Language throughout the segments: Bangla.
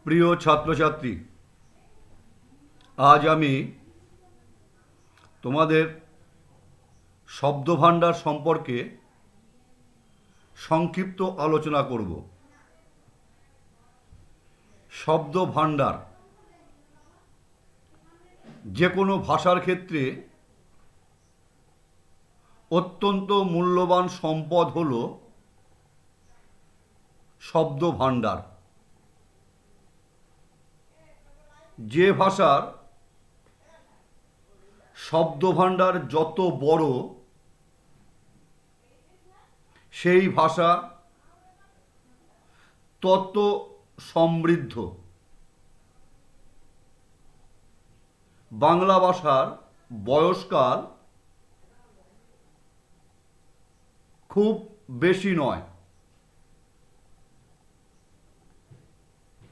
প্রিয় ছাত্রছাত্রী, আজ আমি তোমাদের শব্দভাণ্ডার সম্পর্কে সংক্ষিপ্ত আলোচনা করব। শব্দভাণ্ডার যে কোনো ভাষার ক্ষেত্রে অত্যন্ত মূল্যবান সম্পদ হল শব্দভাণ্ডার। যে ভাষার শব্দভাণ্ডার যত বড়, সেই ভাষা তত সমৃদ্ধ। বাংলা ভাষার বয়সকাল খুব বেশি নয়।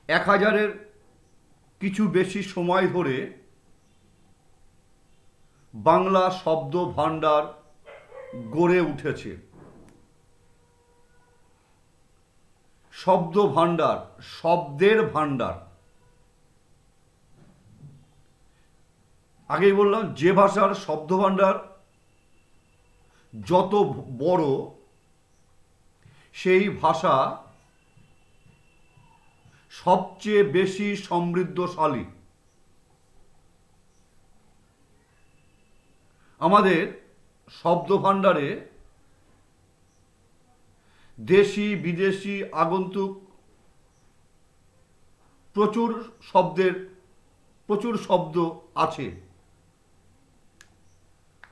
1000-এর কিছু বেশি সময় ধরে বাংলা শব্দ ভাণ্ডার গড়ে উঠেছে। শব্দ ভাণ্ডার, শব্দের ভাণ্ডার। আগেই বললাম, যে ভাষার শব্দ ভাণ্ডার যত বড়, সেই ভাষা সবচেয়ে বেশি সমৃদ্ধশালী। আমাদের শব্দভাণ্ডারে দেশি বিদেশি আগন্তুক প্রচুর শব্দ আছে।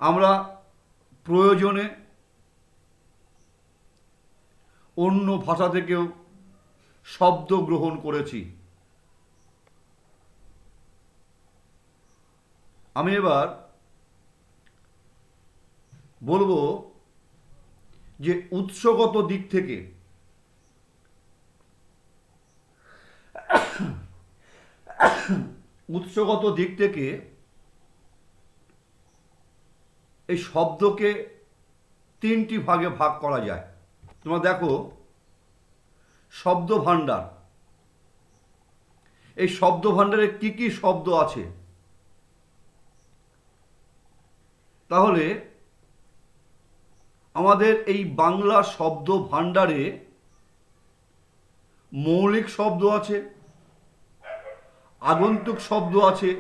আমরা প্রয়োজনে অন্য ভাষা থেকেও শব্দ গ্রহণ করেছি। আমি এবার বলবো যে উৎসগত দিক থেকে এই শব্দকে 3টি ভাগে ভাগ করা যায়। তোমরা দেখো, শব্দ ভাণ্ডার, এই শব্দ ভাণ্ডারে কি কি শব্দ আছে? তাহলে আমাদের এই বাংলা শব্দ ভাণ্ডারে মৌলিক শব্দ আছে, আগন্তুক শব্দ আছে,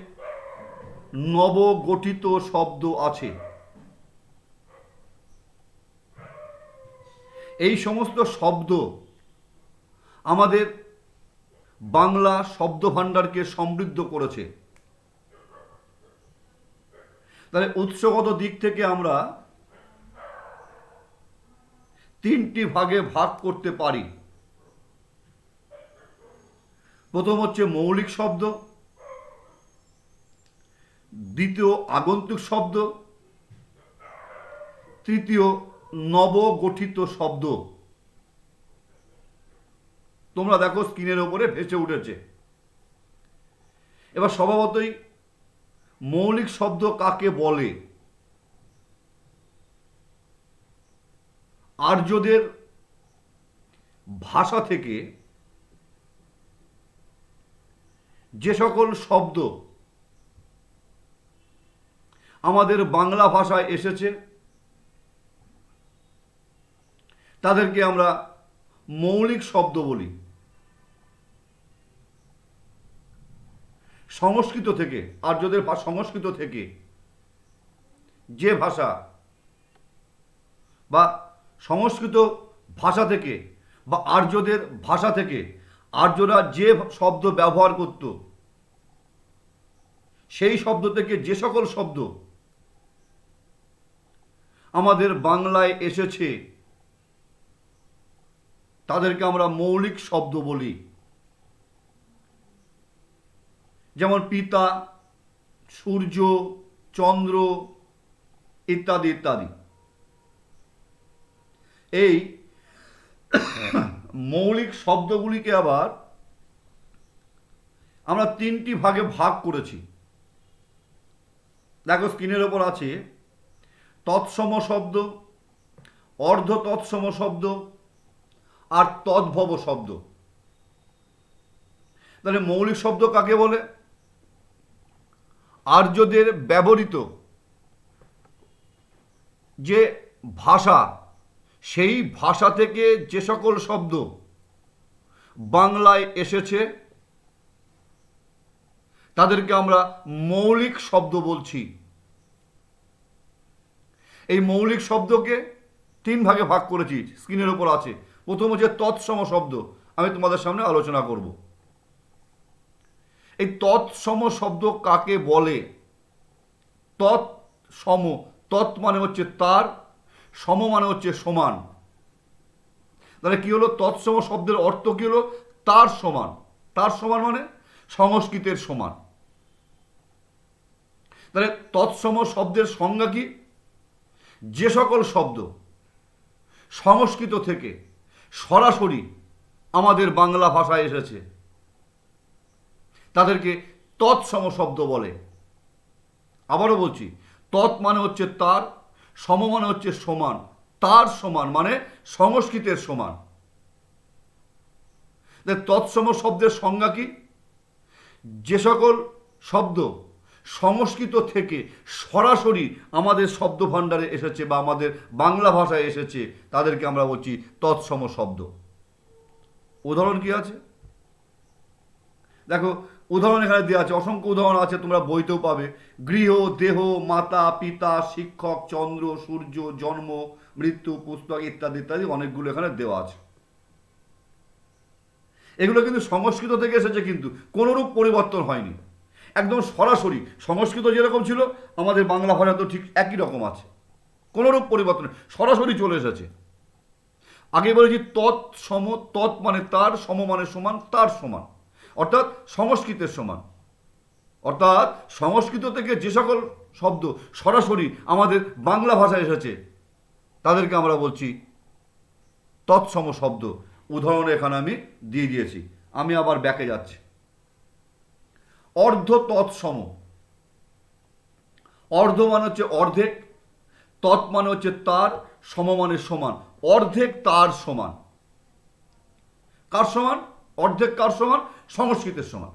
নবগঠিত শব্দ আছে। এই সমস্ত শব্দ আমাদের বাংলা শব্দ ভাণ্ডারকে সমৃদ্ধ করেছে। তাহলে উৎসগত দিক থেকে আমরা 3টি ভাগে ভাগ করতে পারি। প্রথম হচ্ছে মৌলিক শব্দ, দ্বিতীয় আগন্তুক শব্দ, তৃতীয় নবগঠিত শব্দ। তোমরা দেখো, স্ক্রিনের ওপরে ভেসে উঠেছে। এবার স্বভাবতই মৌলিক শব্দ কাকে বলে? আর্যদের ভাষা থেকে যে সকল শব্দ আমাদের বাংলা ভাষায় এসেছে, তাদেরকে আমরা মৌলিক শব্দ বলি। সংস্কৃত থেকে, আর্যদের সংস্কৃত থেকে যে ভাষা বা সংস্কৃত ভাষা থেকে বা আর্যদের ভাষা থেকে আর্যরা যে শব্দ ব্যবহার করত, সেই শব্দ থেকে যে সকল শব্দ আমাদের বাংলায় এসেছে, তাদেরকে আমরা মৌলিক শব্দ বলি। যেমন পিতা, সূর্য, চন্দ্র ইত্যাদি ইত্যাদি। এই মৌলিক শব্দগুলিকে আবার আমরা 3টি ভাগে ভাগ করেছি। দেখো, স্ক্রিনের ওপর আছে তৎসম শব্দ, অর্ধ তৎসম শব্দ আর তদ্ভব শব্দ। তাহলে মৌলিক শব্দ কাকে বলে? আর্যদের ব্যবহৃত যে ভাষা, সেই ভাষা থেকে যে সকল শব্দ বাংলায় এসেছে তাদেরকে আমরা মৌলিক শব্দ বলছি। এই মৌলিক শব্দকে 3 ভাগে ভাগ করেছি, স্ক্রিনের উপর আছে। প্রথম হচ্ছে তৎসম শব্দ, আমি তোমাদের সামনে আলোচনা করব। এই তৎসম শব্দ কাকে বলে? তৎসম, তৎ মানে হচ্ছে তার, সম মানে হচ্ছে সমান। তাহলে কি হলো? তৎসম শব্দের অর্থ কি হলো? তার সমান। তার সমান মানে সংস্কৃতের সমান। তাহলে তৎসম শব্দের সংজ্ঞা কি? যে সকল শব্দ সংস্কৃত থেকে সরাসরি আমাদের বাংলা ভাষায় এসেছে তাদেরকে তৎসম শব্দ বলে। আবারও বলছি, তৎ মানে হচ্ছে তার, সম মানে হচ্ছে সমান, তার সমান মানে সংস্কৃতের সমান। তৎসম শব্দের সংজ্ঞা কি? যে সকল শব্দ সংস্কৃত থেকে সরাসরি আমাদের শব্দ ভাণ্ডারে এসেছে বা আমাদের বাংলা ভাষায় এসেছে তাদেরকে আমরা বলছি তৎসম শব্দ। উদাহরণ কি আছে দেখো, উদাহরণ এখানে দেওয়া আছে, অসংখ্য উদাহরণ আছে, তোমরা বইতেও পাবে। গৃহ, দেহ, মাতা, পিতা, শিক্ষক, চন্দ্র, সূর্য, জন্ম, মৃত্যু, পুস্তক ইত্যাদি ইত্যাদি অনেকগুলো এখানে দেওয়া আছে। এগুলো কিন্তু সংস্কৃত থেকে এসেছে, কিন্তু কোনোরূপ পরিবর্তন হয়নি, একদম সরাসরি। সংস্কৃত যেরকম ছিল আমাদের বাংলা ভাষা তো ঠিক একই রকম আছে, কোনোরূপ পরিবর্তন, সরাসরি চলে এসেছে। আগে বলেছি তৎসম, তৎ মানে তার, সম মানে সমান, তার সমান, অর্থাৎ সংস্কৃতের সমান। অর্থাৎ সংস্কৃত থেকে যে সকল শব্দ সরাসরি আমাদের বাংলা ভাষায় এসেছে তাদেরকে আমরা বলছি তৎসম শব্দ। উদাহরণ এখানে আমি দিয়ে দিয়েছি। আমি আবার ব্যাকে যাচ্ছি। অর্ধ তৎসম, অর্ধ মানে হচ্ছে অর্ধেক, তৎ মানে হচ্ছে তার, সম মানে সমান। অর্ধেক তার সমান। কার সমান? অর্ধেক কার সমান? সংস্কৃতের সমান।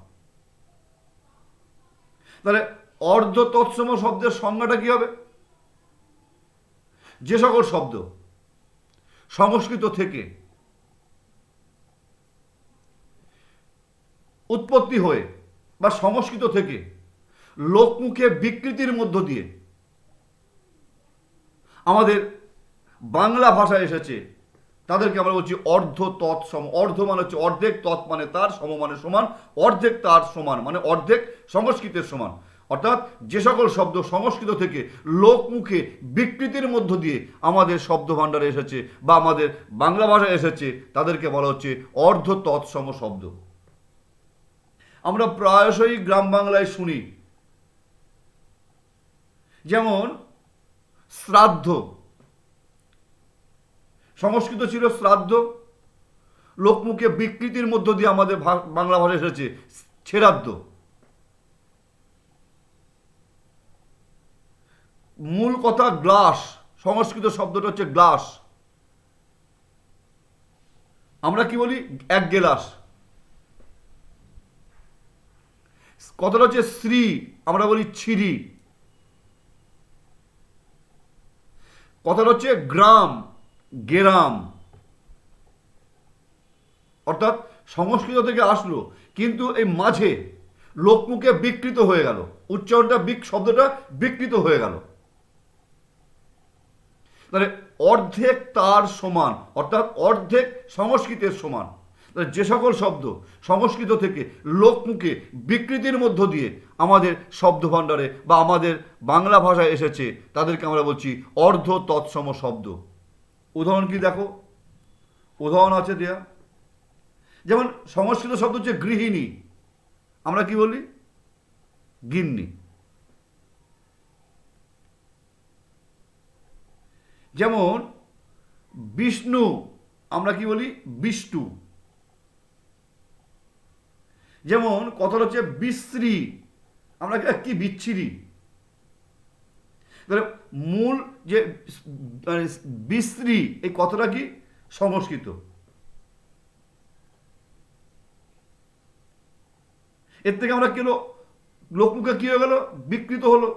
তাহলে অর্ধ তৎসম শব্দের সংজ্ঞাটা কি হবে? যে সকল শব্দ সংস্কৃত থেকে উৎপত্তি হয়ে বা সংস্কৃত থেকে লোকমুখে বিকৃতির মধ্য দিয়ে আমাদের বাংলা ভাষায় এসেছে তাদেরকে আমরা বলছি অর্ধ তৎসম। অর্ধ মানে হচ্ছে অর্ধেক, তৎ মানে তার, সম মানে সমান, অর্ধেক তার সমান মানে অর্ধেক সংস্কৃতের সমান। অর্থাৎ যে সকল শব্দ সংস্কৃত থেকে লোকমুখে বিকৃতির মধ্য দিয়ে আমাদের শব্দ ভাণ্ডারে এসেছে বা আমাদের বাংলা ভাষায় এসেছে তাদেরকে বলা হচ্ছে অর্ধ তৎসম শব্দ। আমরা প্রায়শই গ্রাম বাংলায় শুনি, যেমন শ্রাদ্ধ, সংস্কৃত ছিল শ্রাদ্ধ, লোকমুখে বিকৃতির মধ্য দিয়ে আমাদের বাংলা ভাষায় এসেছে ছেড়াদ্দ। মূল কথা গ্লাস, সংস্কৃত শব্দটা হচ্ছে গ্লাস। আমরা কি বলি? এক গেলাস। কথাটা হচ্ছে শ্রী, আমরা বলি ছিরি। কথাটা হচ্ছে গ্রাম, গেরাম। অর্থাৎ সংস্কৃত থেকে আসলো, কিন্তু এই মাঝে লোকমুখে বিকৃত হয়ে গেল, উচ্চারণটা শব্দটা বিকৃত হয়ে গেল। তাহলে অর্ধেক তার সমান, অর্থাৎ অর্ধেক সংস্কৃতের সমান। যে সকল শব্দ সংস্কৃত থেকে লোকমুখে বিকৃতির মধ্য দিয়ে আমাদের শব্দ ভাণ্ডারে বা আমাদের বাংলা ভাষায় এসেছে তাদেরকে আমরা বলছি অর্ধ তৎসম শব্দ। উদাহরণ কি দেখো, উদাহরণ আছে দেয়া। যেমন সংস্কৃত শব্দ হচ্ছে গৃহিণী, আমরা কি বলি? গিন্নি। যেমন বিষ্ণু, আমরা কি বলি? বিষ্ণু। যেমন কথাটা হচ্ছে বিশ্রী, আমরা কি? বিচ্ছিরি। মূল যে বিশ্রী এই কথাটা কি? সংস্কৃত। এর থেকে আমরা কি হলো, লোকমুখে কি হয়ে গেল, বিকৃত হলো,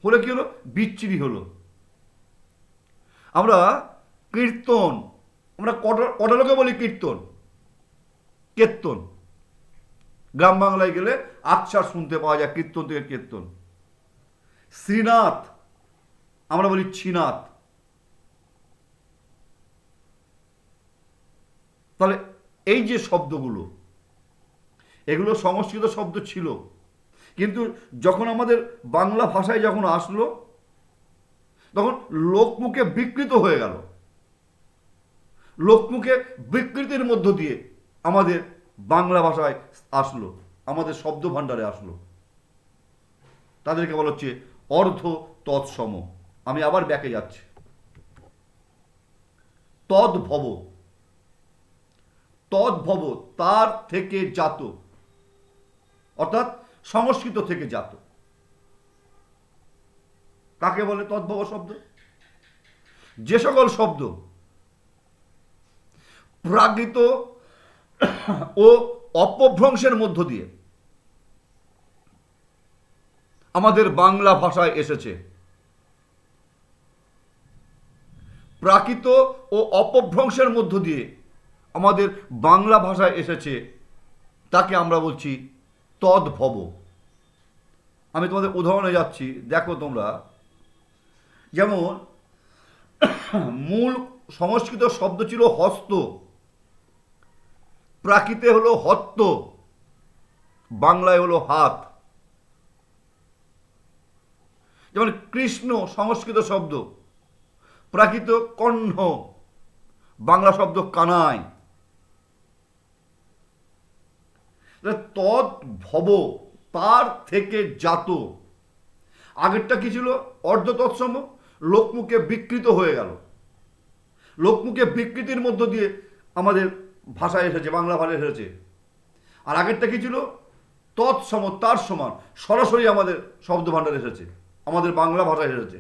হলে কি হলো, বিচ্ছিরি হলো। আমরা কীর্তন, আমরা কটা লোকে বলি কীর্তন, কীর্তন। গ্রাম বাংলায় গেলে আচ্ছার শুনতে পাওয়া যায় কীর্তন থেকে কীর্তন। শ্রীনাথ আমরা বলি ছিনাথ। তাহলে এই যে শব্দগুলো, এগুলো সংস্কৃত শব্দ ছিল, কিন্তু যখন আমাদের বাংলা ভাষায় যখন আসলো তখন লোকমুখে বিকৃত হয়ে গেল। লোকমুখে বিকৃতির মধ্য দিয়ে আমাদের বাংলা ভাষায় আসলো, আমাদের শব্দ ভাণ্ডারে আসলো। তাদেরকে বলা হচ্ছে অর্ধ তৎসম। আমি আবার ব্যাকে যাচ্ছি। তদ্ভব, তদ্ভব তার থেকে জাত, অর্থাৎ সংস্কৃত থেকে জাত। কাকে বলে তদ্ভব শব্দ? যে সকল শব্দ প্রাকৃত ও অপভ্রংশের মধ্য দিয়ে আমাদের বাংলা ভাষায় এসেছে, প্রাকৃত ও অপভ্রংশের মধ্য দিয়ে আমাদের বাংলা ভাষায় এসেছে, তাকে আমরা বলছি তদ্ভব। আমি তোমাদের উদাহরণে যাচ্ছি, দেখো তোমরা। যেমন মূল সংস্কৃত শব্দ ছিল হস্ত, প্রাকৃতে হলো হত্ত, বাংলায় হলো হাত। যেমন কৃষ্ণ সংস্কৃত শব্দ, প্রাকৃত কণ্ঠ, বাংলা শব্দ কানাই। তদ্ভব তার থেকে জাত। আগেরটা কি ছিল? অর্ধ তৎসম, লোকমুখে বিকৃত হয়ে গেল। লোকমুখে বিকৃতির মধ্য দিয়ে আমাদের ভাষায় এসেছে, বাংলা ভাষায় এসেছে। আর আগেরটা কি ছিল? তৎসম, তার সমান, সরাসরি আমাদের শব্দ ভাণ্ডারে এসেছে, আমাদের বাংলা ভাষায় এসেছে।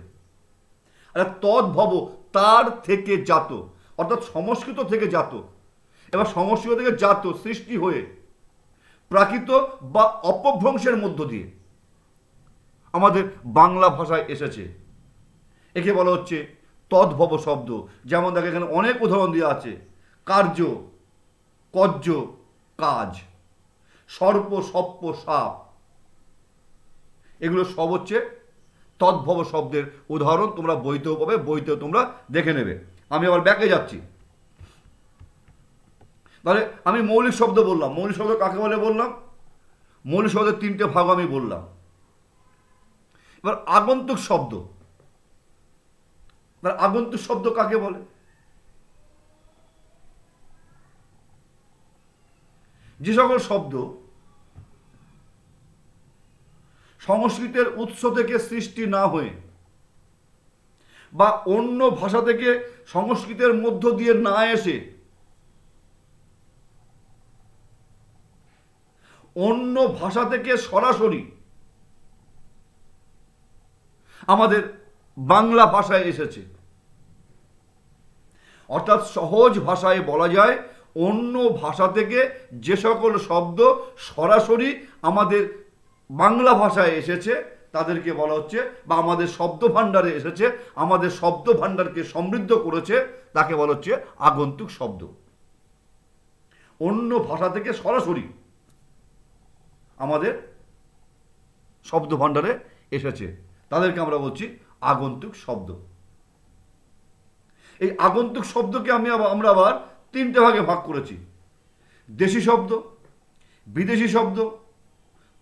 আর তদ্ভব তার থেকে জাত, অর্থাৎ সংস্কৃত থেকে জাত। এবার সংস্কৃত থেকে জাত, সৃষ্টি হয়ে প্রাকৃত বা অপভ্রংশের মধ্য দিয়ে আমাদের বাংলা ভাষায় এসেছে। একে বলা হচ্ছে তদ্ভব শব্দ। যেমন দেখো এখানে অনেক উদাহরণ দেওয়া আছে। কার্য, কর্য, কাজ, সর্প, সপ্প, সাপ, এগুলো সব হচ্ছে তদ্ভব শব্দের উদাহরণ। তোমরা বইতেও পাবে, বইতেও তোমরা দেখে নেবে। আমি আবার ব্যাকে যাচ্ছি। তাহলে আমি মৌলিক শব্দ বললাম। মৌলিক শব্দ কাকে বলে বললাম? মৌলিক শব্দের তিনটে ভাগ আমি বললাম। এবার আগন্তুক শব্দ। আগন্তুক শব্দ কাকে বলে? যে সকল শব্দ সংস্কৃতের উৎস থেকে সৃষ্টি না হয়ে বা অন্য ভাষা থেকে সংস্কৃতের মধ্য দিয়ে না এসে অন্য ভাষা থেকে সরাসরি আমাদের বাংলা ভাষায় এসেছে, অর্থাৎ সহজ ভাষায় বলা যায় অন্য ভাষা থেকে যে সকল শব্দ সরাসরি আমাদের বাংলা ভাষায় এসেছে তাদেরকে বলা হচ্ছে, বা আমাদের শব্দ ভাণ্ডারে এসেছে, আমাদের শব্দ ভাণ্ডারকে সমৃদ্ধ করেছে, তাকে বলা হচ্ছে আগন্তুক শব্দ। অন্য ভাষা থেকে সরাসরি আমাদের শব্দ ভাণ্ডারে এসেছে, তাদেরকে আমরা বলছি আগন্তুক শব্দ। এই আগন্তুক শব্দকে আমরা আবার তিনটে ভাগে ভাগ করেছি: দেশি শব্দ, বিদেশি শব্দ,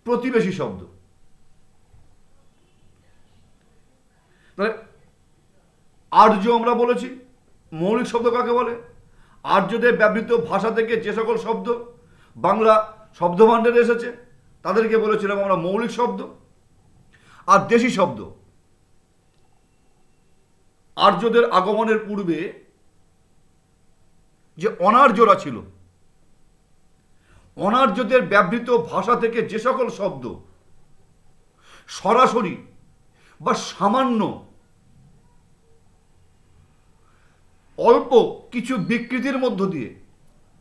প্রতিবেশী শব্দ। আর্য আমরা বলেছি। মৌলিক শব্দ কাকে বলে? আর্যদের ব্যবহৃত ভাষা থেকে যে সকল শব্দ বাংলা শব্দভাণ্ডারে এসেছে তাদেরকে বলেছিলাম আমরা মৌলিক শব্দ। আর দেশি শব্দ, আর্যদের আগমনের পূর্বে যে অনার্যরা ছিল, অনার্যদের ব্যবহৃত ভাষা থেকে যে সকল শব্দ সরাসরি বা সামান্য অল্প কিছু বিকৃতির মধ্য দিয়ে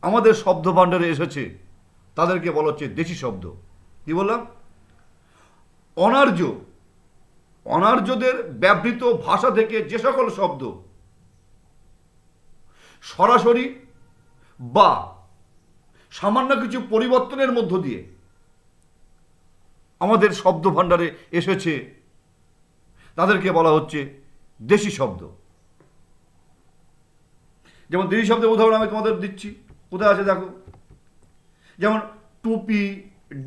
আমাদের শব্দ ভাণ্ডারে এসেছে তাদেরকে বলা হচ্ছে দেশি শব্দ। কি বললাম? অনার্য, অনার্যদের ব্যবহৃত ভাষা থেকে যে সকল শব্দ সরাসরি বা সামান্য কিছু পরিবর্তনের মধ্য দিয়ে আমাদের শব্দ ভাণ্ডারে এসেছে তাদেরকে বলা হচ্ছে দেশি শব্দ। যেমন দেশি শব্দের উদাহরণ আমি তোমাদের দিচ্ছি, কোথায় আছে দেখো। যেমন টুপি,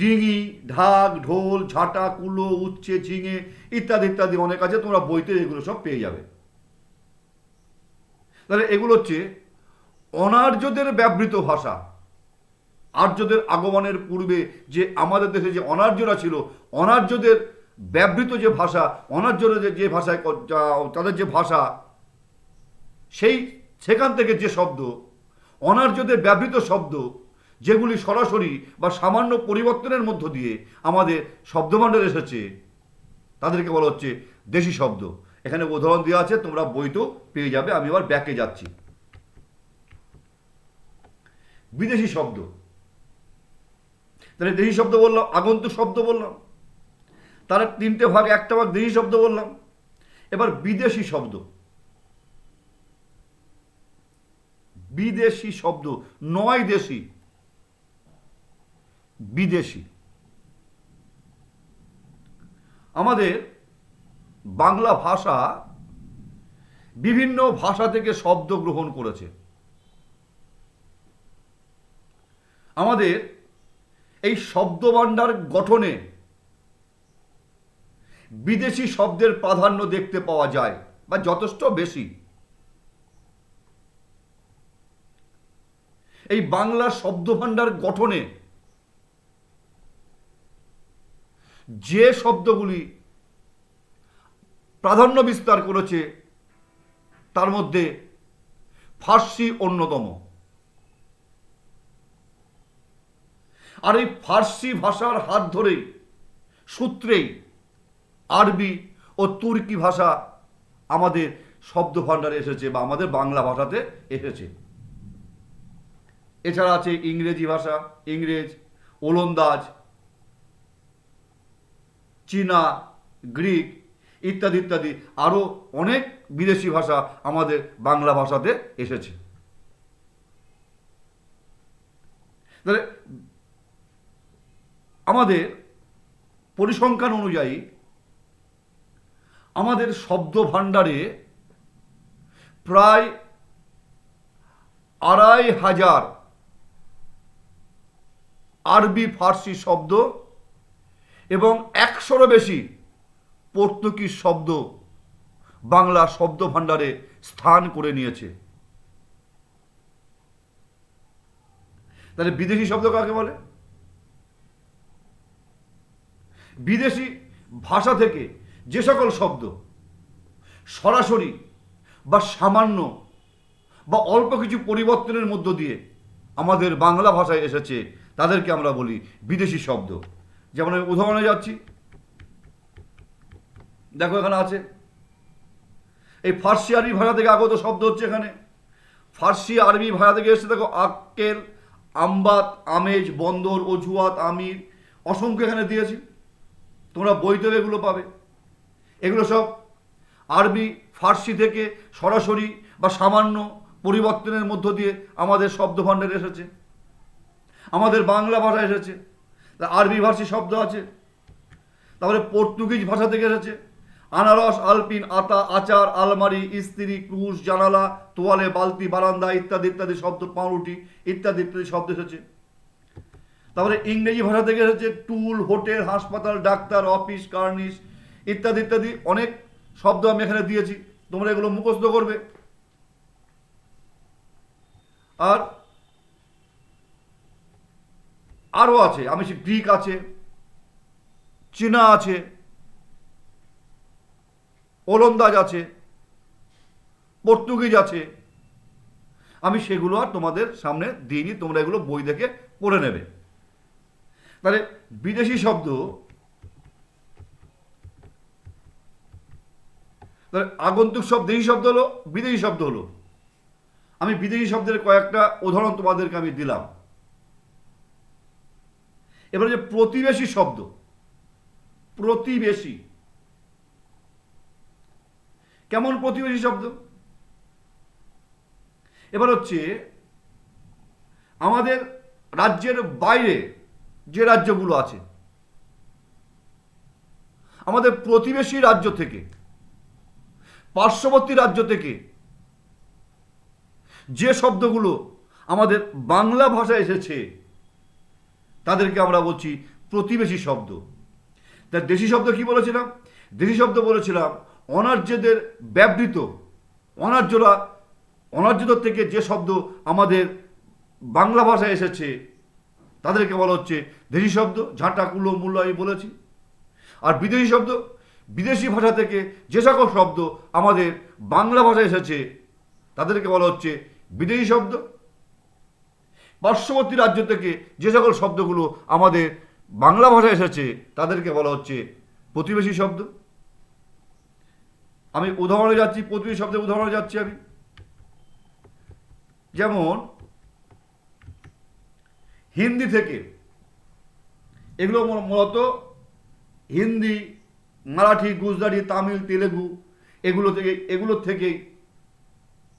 ডিঙি, ঢাক, ঢোল, ঝাঁটা, কুলো, উচ্ছে, ঝিঙে ইত্যাদি ইত্যাদি অনেক আছে, তোমরা বইতে এগুলো সব পেয়ে যাবে। তাহলে এগুলো হচ্ছে অনার্যদের ব্যবহৃত ভাষা। আর্যদের আগমনের পূর্বে যে আমাদের দেশে যে অনার্যরা ছিল, অনার্যদের ব্যবহৃত যে ভাষা, অনার্যরা যে ভাষায় তাদের যে ভাষা, সেখান থেকে যে শব্দ, অনার্যদের ব্যবহৃত শব্দ যেগুলি সরাসরি বা সামান্য পরিবর্তনের মধ্য দিয়ে আমাদের শব্দভাণ্ডারে এসেছে, তাদেরকে বলা হচ্ছে দেশি শব্দ। এখানে উদাহরণ দেওয়া আছে, তোমরা বইতেও পেয়ে যাবে। আমি আবার ব্যাকে যাচ্ছি। বিদেশি শব্দ, তাহলে দেশি শব্দ বললাম, আগন্তুক শব্দ বললাম, তার তিনটে ভাগ, একটা ভাগ দেশি শব্দ বললাম। এবার বিদেশি শব্দ। বিদেশি শব্দ নয় দেশি, বিদেশি। আমাদের বাংলা ভাষা বিভিন্ন ভাষা থেকে শব্দ গ্রহণ করেছে। আমাদের এই শব্দভাণ্ডার গঠনে বিদেশি শব্দের প্রাধান্য দেখতে পাওয়া যায়, বা যথেষ্ট বেশি। এই বাংলা শব্দভাণ্ডার গঠনে যে শব্দগুলি প্রাধান্য বিস্তার করেছে তার মধ্যে ফার্সি অন্যতম। আর এই ফার্সি ভাষার হাত ধরেই, সূত্রেই আরবি ও তুর্কি ভাষা আমাদের শব্দভাণ্ডারে এসেছে, বা আমাদের বাংলা ভাষাতে এসেছে। এছাড়া আছে ইংরেজি ভাষা, ইংরেজ, ওলন্দাজ, চীনা, গ্রিক ইত্যাদি ইত্যাদি আরও অনেক বিদেশি ভাষা আমাদের বাংলা ভাষাতে এসেছে। তাহলে আমাদের পরিসংখ্যান অনুযায়ী আমাদের শব্দ ভাণ্ডারে প্রায় ২৫০০ আরবি ফার্সি শব্দ এবং ১০০রও বেশি পর্তুগিজ শব্দ বাংলা শব্দ ভাণ্ডারে স্থান করে নিয়েছে। তাহলে বিদেশি শব্দ কাকে বলে? বিদেশি ভাষা থেকে যে সকল শব্দ সরাসরি বা সামান্য বা অল্প কিছু পরিবর্তনের মধ্য দিয়ে আমাদের বাংলা ভাষায় এসেছে তাদেরকে আমরা বলি বিদেশি শব্দ। যেমন আমি উদাহরণে যাচ্ছি, দেখো এখানে আছে এই ফার্সি আরবি ভাষা থেকে আগত শব্দ হচ্ছে এখানে। ফার্সি আরবি ভাষা থেকে এসেছে, দেখো আক্কেল, আমবাত, আমেজ, বন্দর, অজুহাত, আমির, অসংখ্য এখানে দিয়েছি, তোমরা বইতেও এগুলো পাবে। এগুলো সব আরবি ফার্সি থেকে সরাসরি বা সামান্য পরিবর্তনের মধ্য দিয়ে আমাদের শব্দভাণ্ডারে এসেছে, আমাদের বাংলা ভাষায় এসেছে। আরবি ভাষী শব্দ আছে। তারপরে পর্তুগিজ ভাষা থেকে এসেছে, আনারস, আলপিন, আতা, আচার, আলমারি, ইস্ত্রি, ক্রুশ, জানালা, তোয়ালে, বালতি, বারান্দা ইত্যাদি ইত্যাদি শব্দ, পাউরুটি ইত্যাদি ইত্যাদি শব্দ এসেছে। তারপরে ইংরেজি ভাষা থেকে এসেছে টুল, হোটেল, হাসপাতাল, ডাক্তার, অফিস, কার্নিশ ইত্যাদি ইত্যাদি অনেক শব্দ আমি এখানে দিয়েছি, তোমরা এগুলো মুখস্থ করবে। আর আরও আছে, আমি গ্রিক আছে, চীনা আছে, ওলন্দাজ আছে, পর্তুগিজ আছে। আমি সেগুলো আর তোমাদের সামনে দিইনি, তোমরা এগুলো বই দেখে পড়ে নেবে। তাহলে বিদেশি শব্দ, তাহলে আগন্তুক শব্দ দেশি শব্দ হলো, বিদেশি শব্দ হলো। আমি বিদেশি শব্দের কয়েকটা উদাহরণ তোমাদেরকে আমি দিলাম। এবার যে প্রতিবেশী শব্দ, প্রতিবেশী, কেমন প্রতিবেশী শব্দ? এবার হচ্ছে আমাদের রাজ্যের বাইরে যে রাজ্যগুলো আছে, আমাদের প্রতিবেশী রাজ্য থেকে, পার্শ্ববর্তী রাজ্য থেকে যে শব্দগুলো আমাদের বাংলা ভাষায় এসেছে তাদেরকে আমরা বলছি প্রতিবেশী শব্দ। তার দেশি শব্দ কি বলেছিলাম? দেশি শব্দ বলেছিলাম অনার্যদের ব্যবহৃত, অনার্যদের থেকে যে শব্দ আমাদের বাংলা ভাষায় এসেছে তাদেরকে বলা হচ্ছে দেশি শব্দ। ঝাঁটা, কুলো, মূল্য আমি বলেছি। আর বিদেশি শব্দ, বিদেশি ভাষা থেকে যে সকল শব্দ আমাদের বাংলা ভাষায় এসেছে তাদেরকে বলা হচ্ছে বিদেশি শব্দ। পার্শ্ববর্তী রাজ্য থেকে যে সকল শব্দগুলো আমাদের বাংলা ভাষায় এসেছে তাদেরকে বলা হচ্ছে প্রতিবেশী শব্দ। আমি উদাহরণে যাচ্ছি, প্রতিবেশী শব্দের উদাহরণে যাচ্ছি আমি। যেমন হিন্দি থেকে, এগুলো মূলত হিন্দি, মারাঠি, গুজরাটি, তামিল, তেলেগু এগুলোর থেকেই,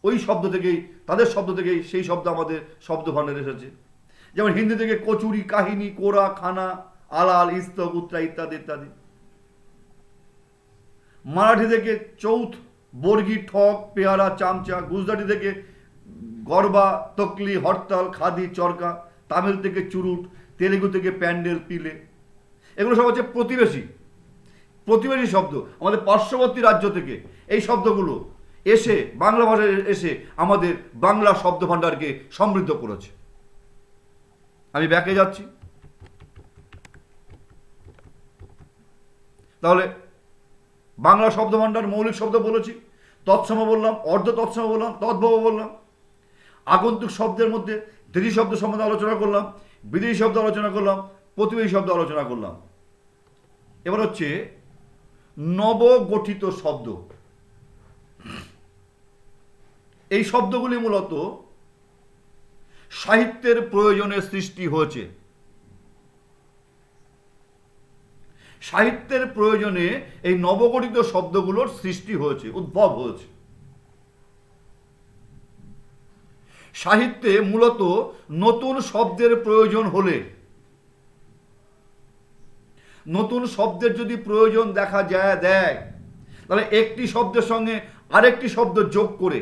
ওই শব্দ থেকেই, তাদের শব্দ থেকেই সেই শব্দ আমাদের শব্দ ভাণ্ডারে এসেছে। যেমন হিন্দি থেকে কচুরি, কাহিনী, কোরা, খানা, আলাল, ইস্তক, উত্তরা ইত্যাদি ইত্যাদি। মারাঠি থেকে চৌথ, বর্গি, ঠক, পেয়ারা, চামচা। গুজরাটি থেকে গরবা, তকলি, হরতাল, খাদি, চরকা। তামিল থেকে চুরুট, তেলেগু থেকে প্যান্ডেল, পিলে। এগুলো সব হচ্ছে প্রতিবেশী শব্দ। আমাদের পার্শ্ববর্তী রাজ্য থেকে এই শব্দগুলো এসে বাংলা ভাষায় এসে আমাদের বাংলা শব্দ ভাণ্ডারকে সমৃদ্ধ করেছে। আমি ব্যাকে যাচ্ছি। তাহলে বাংলা শব্দ ভাণ্ডার মৌলিক শব্দ বলেছি, তৎসম বললাম, অর্ধ তৎসম বললাম, তদ্ভব বললাম। আগন্তুক শব্দের মধ্যে দেশি শব্দ সম্বন্ধে আলোচনা করলাম, বিদেশি শব্দ আলোচনা করলাম, প্রতিবেশী শব্দ আলোচনা করলাম। এবার হচ্ছে নবগঠিত শব্দ। এই শব্দগুলি মূলত সাহিত্যের প্রয়োজনে সৃষ্টি হয়েছে। সাহিত্যের প্রয়োজনে এই নবগঠিত শব্দগুলোর সৃষ্টি হয়েছে, উদ্ভব হয়েছে। সাহিত্যে মূলত নতুন শব্দের প্রয়োজন হলে, নতুন শব্দের যদি প্রয়োজন দেখা দেয়, তাহলে একটি শব্দের সঙ্গে আরেকটি শব্দ যোগ করে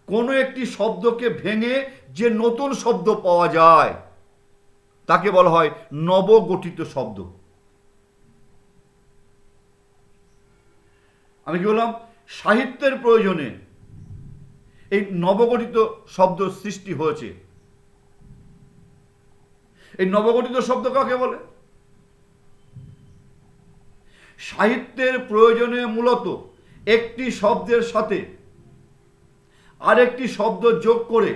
কোনো একটি শব্দকে ভেঙে যে নতুন শব্দ পাওয়া যায় তাকে বলা হয় নবগঠিত শব্দ। আমি কি বললাম? সাহিত্যের প্রয়োজনে এই নবগঠিত শব্দ সৃষ্টি হয়েছে। এই নবগঠিত শব্দ কাকে বলে? সাহিত্যের প্রয়োজনে মূলত একটি শব্দের সাথে আরেকটি শব্দ যোগ করে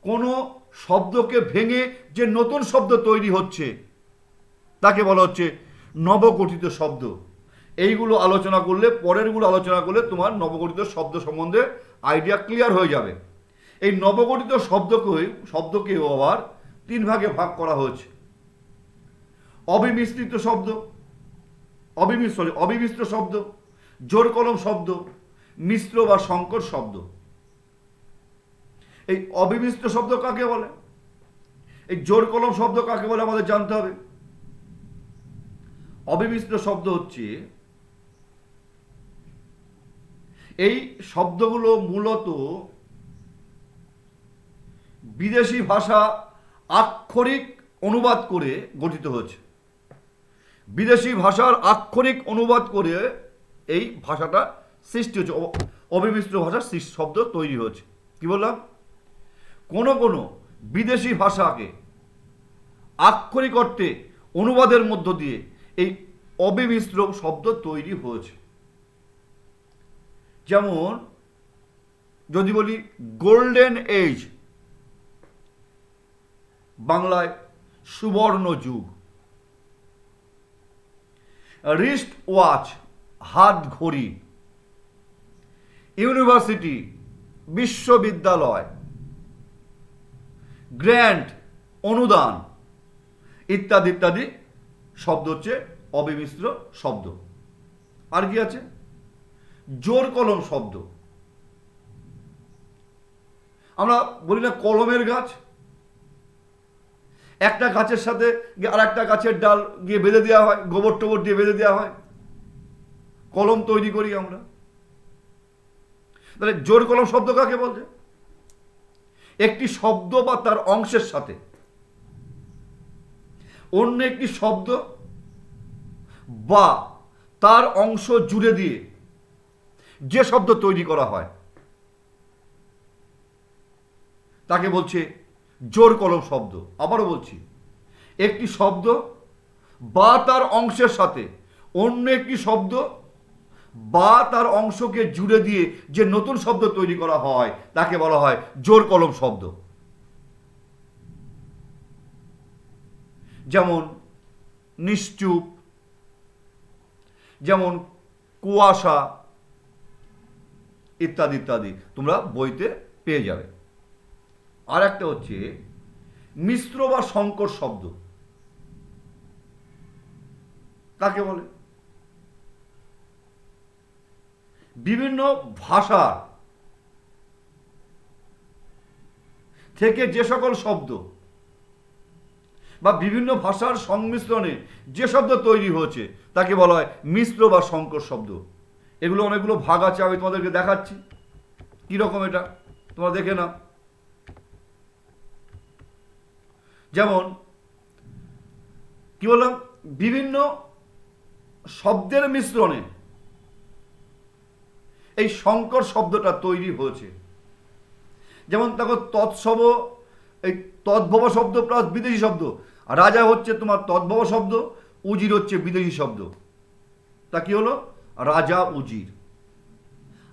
কোনো শব্দকে ভেঙে যে নতুন শব্দ তৈরি হচ্ছে তাকে বলা হচ্ছে নবগঠিত শব্দ। এইগুলো আলোচনা করলে, পরেরগুলো আলোচনা করলে তোমার নবগঠিত শব্দ সম্বন্ধে আইডিয়া ক্লিয়ার হয়ে যাবে। এই নবগঠিত শব্দকেও আবার তিন ভাগে ভাগ করা হয়েছে। অবিমিশ্রিত শব্দ, অবিমিশ্র শব্দ, জোর কলম শব্দ, মিশ্র বা সংকর শব্দ। এই অবিমিশ্র শব্দ কাকে বলে? এই জোর কলম শব্দ কাকে বলে আমাদের জানতে হবে। অবিমিশ্র শব্দ হচ্ছে এই শব্দগুলো মূলত বিদেশি ভাষা আক্ষরিক অনুবাদ করে গঠিত হয়েছে। বিদেশি ভাষার আক্ষরিক অনুবাদ করে এই ভাষাটা সৃষ্টি হচ্ছে, অবিমিশ্র ভাষার শব্দ তৈরি হয়েছে। কি বললাম? কোন কোন বিদেশি ভাষাকে আক্ষরিক অর্থে অনুবাদের মধ্য দিয়ে এই অবিমিশ্র শব্দ তৈরি হয়েছে। যেমন যদি বলি গোল্ডেন এজ, বাংলায় সুবর্ণ যুগ। রিস্ট ওয়াচ, হাত ঘড়ি। ইউনিভার্সিটি, বিশ্ববিদ্যালয়, গ্র্যান্ট, অনুদান ইত্যাদি ইত্যাদি শব্দ হচ্ছে অবিমিশ্র শব্দ। আর কি আছে? জোর কলম শব্দ। আমরা বলি না কলমের গাছ, একটা গাছের সাথে আর একটা গাছের ডাল গিয়ে বেঁধে দেওয়া হয়, গোবর টোবর দিয়ে বেঁধে দেওয়া হয়, কলম তৈরি করি আমরা। তাহলে জোর কলম শব্দ কাকে বলছে? একটি শব্দ বা তার অংশের সাথে অন্য একটি শব্দ বা তার অংশ জুড়ে দিয়ে যে শব্দ তৈরি করা হয় তাকে বলছে জোর কলম শব্দ। আবারও বলছি, একটি শব্দ বা তার অংশের সাথে অন্য একটি শব্দ বা তার অংশকে জুড়ে দিয়ে যে নতুন শব্দ তৈরি করা হয় তাকে বলা হয় জোর কলম শব্দ। যেমন নিশ্চুপ, যেমন কুয়াশা ইত্যাদি ইত্যাদি তোমরা বইতে পেয়ে যাবে। আর একটা হচ্ছে মিশ্র বা সংকর শব্দ। কাকে বলে? বিভিন্ন ভাষা থেকে যে সকল শব্দ বা বিভিন্ন ভাষার সংমিশ্রণে যে শব্দ তৈরি হয়েছে তাকে বলা হয় মিশ্র বা সংকর শব্দ। এগুলো অনেকগুলো ভাগ আছে, আমি তোমাদেরকে দেখাচ্ছি কিরকম এটা, তোমরা দেখে নাও। যেমন কি বললাম, বিভিন্ন শব্দের মিশ্রণে এই সংকর শব্দটা তৈরি হয়েছে। যেমন দেখো তৎসব, এই তদ্ভব শব্দ প্লাস বিদেশি শব্দ। রাজা হচ্ছে তোমার তদ্ভব শব্দ, উজির হচ্ছে বিদেশি শব্দ। তা কি হলো? রাজা উজির।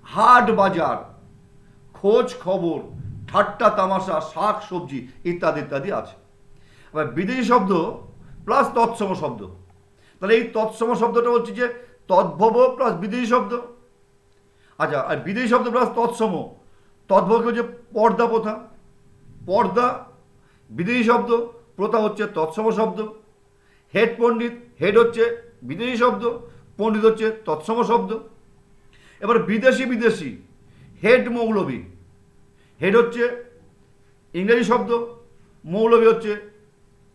হাট বাজার, খোঁজ খবর, ঠাট্টা তামাশা, শাক সবজি ইত্যাদি ইত্যাদি আছে। আবার বিদেশি শব্দ প্লাস তৎসম শব্দ। তাহলে এই তৎসম শব্দটা হচ্ছে যে তদ্ভব প্লাস বিদেশি শব্দ। আচ্ছা, আর বিদেশি শব্দ প্লাস তৎসম, তদ্ভব হচ্ছে পর্দা প্রথা, পর্দা বিদেশি শব্দ, প্রথা হচ্ছে তৎসম শব্দ। হেড পণ্ডিত, হেড হচ্ছে বিদেশি শব্দ, পণ্ডিত হচ্ছে তৎসম শব্দ। এবার বিদেশি বিদেশি, হেড মৌলবী, হেড হচ্ছে ইংরেজি শব্দ, মৌলবী হচ্ছে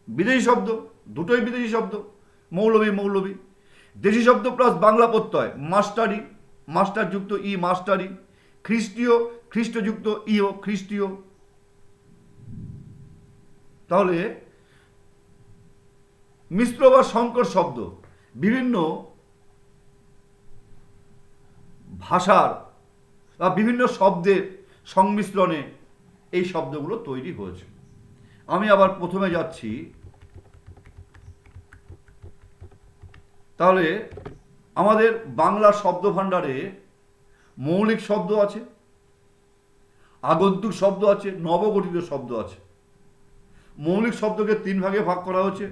বিদেশি শব্দ, দুটোই বিদেশি শব্দ, মৌলবী মৌলবী। দেশি শব্দ প্লাস বাংলা প্রত্যয়, মাস্টারি, মাস্টার যুক্ত ই মাস্টারি। খ্রিস্টীয়, খ্রিস্টযুক্ত ইও খ্রিস্টীয়। তাহলে মিশ্র বা সংকর শব্দ বিভিন্ন ভাষার বা বিভিন্ন শব্দের সংমিশ্রণে এই শব্দগুলো তৈরি হয়েছে। আমি আবার প্রথমে যাচ্ছি। তাহলে আমাদের বাংলা শব্দ ভাণ্ডারে মৌলিক শব্দ আছে, আগন্তুক শব্দ আছে, নবগঠিত শব্দ আছে। মৌলিক শব্দকে 3 ভাগে ভাগ করা হয়েছে,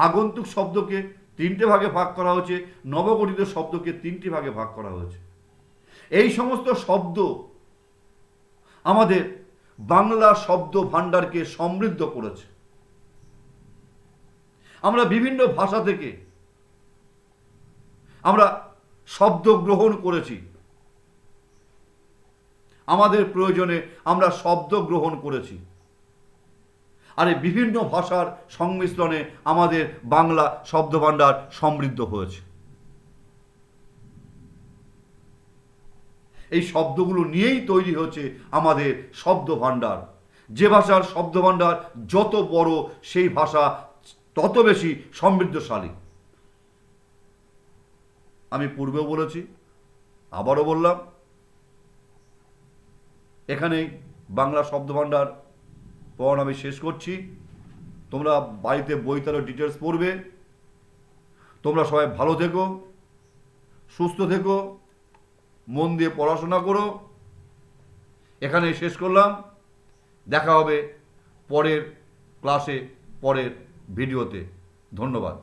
আগন্তুক শব্দকে 3টে ভাগে ভাগ করা হয়েছে, নবগঠিত শব্দকে 3টি ভাগে ভাগ করা হয়েছে। এই সমস্ত শব্দ আমাদের বাংলা শব্দ ভাণ্ডারকে সমৃদ্ধ করেছে। আমরা বিভিন্ন ভাষা থেকে আমরা শব্দ গ্রহণ করেছি, আমাদের প্রয়োজনে আমরা শব্দ গ্রহণ করেছি। আর এই বিভিন্ন ভাষার সংমিশ্রণে আমাদের বাংলা শব্দভাণ্ডার সমৃদ্ধ হয়েছে। এই শব্দগুলো নিয়েই তৈরি হয়েছে আমাদের শব্দভাণ্ডার। যে ভাষার শব্দভাণ্ডার যত বড়, সেই ভাষা তত বেশি সমৃদ্ধশালী। আমি পূর্বেও বলেছি, আবারও বললাম, এখানেই বাংলা শব্দভাণ্ডার পড়ানো আমি শেষ করছি। তোমরা বাড়িতে বইটারও ডিটেলস পড়বে। তোমরা সবাই ভালো থেকো, সুস্থ থেকো, মন দিয়ে পড়াশোনা করো। এখানেই শেষ করলাম। দেখা হবে পরের ক্লাসে, পরের ভিডিওতে। ধন্যবাদ।